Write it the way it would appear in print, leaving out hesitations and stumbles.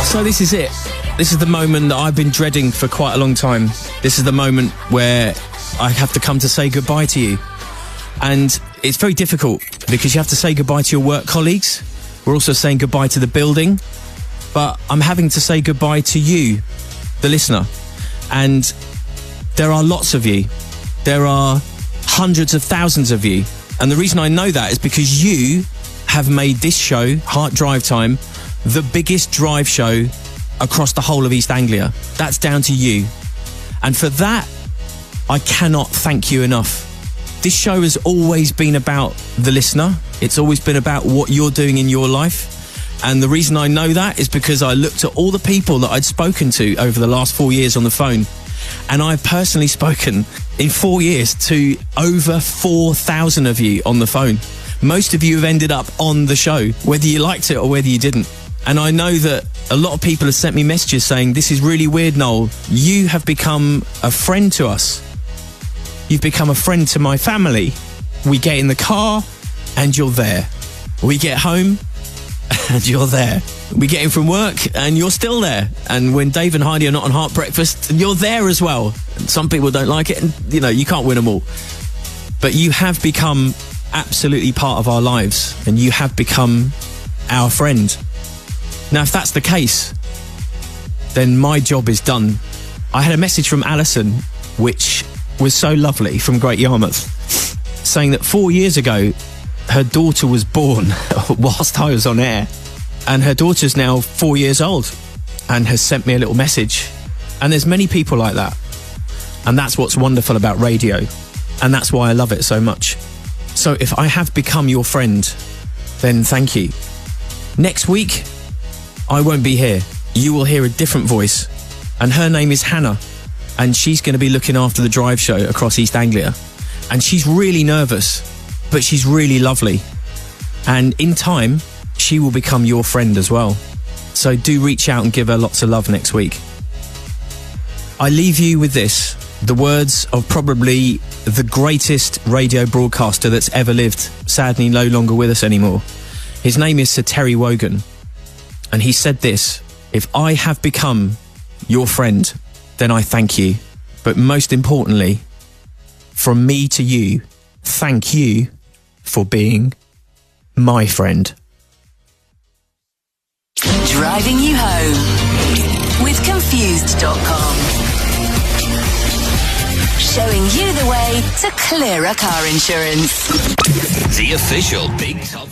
So this is it. This is the moment that I've been dreading for quite a long time. This is the moment where I have to come to say goodbye to you. And it's very difficult because you have to say goodbye to your work colleagues. We're also saying goodbye to the building. But I'm having to say goodbye to you, the listener. And there are lots of you. There are hundreds of thousands of you. And the reason I know that is because you have made this show, Heart Drive Time, the biggest drive show across the whole of East Anglia. That's down to you. And for that, I cannot thank you enough. This show has always been about the listener. It's always been about what you're doing in your life. And the reason I know that is because I looked at all the people that I'd spoken to over the last 4 years on the phone. And I've personally spoken in 4 years to over 4,000 of you on the phone. Most of you have ended up on the show, whether you liked it or whether you didn't. And I know that a lot of people have sent me messages saying, this is really weird, Noel. You have become a friend to us. You've become a friend to my family. We get in the car and you're there. We get home and you're there. We get in from work and you're still there. And when Dave and Heidi are not on Heart Breakfast, you're there as well. And some people don't like it and, you know, you can't win them all. But you have become absolutely part of our lives and you have become our friend. Now, if that's the case, then my job is done. I had a message from Alison, which was so lovely, from Great Yarmouth, saying that 4 years ago, her daughter was born whilst I was on air. And her daughter's now 4 years old and has sent me a little message. And there's many people like that. And that's what's wonderful about radio. And that's why I love it so much. So if I have become your friend, then thank you. Next week, I won't be here. You will hear a different voice. And her name is Hannah. And she's going to be looking after the drive show across East Anglia. And she's really nervous, but she's really lovely. And in time, she will become your friend as well. So do reach out and give her lots of love next week. I leave you with this, the words of probably the greatest radio broadcaster that's ever lived, sadly no longer with us anymore. His name is Sir Terry Wogan. And he said this, if I have become your friend, then I thank you. But most importantly, from me to you, thank you for being my friend. Driving you home with Confused.com. Showing you the way to clearer car insurance. The official Big Top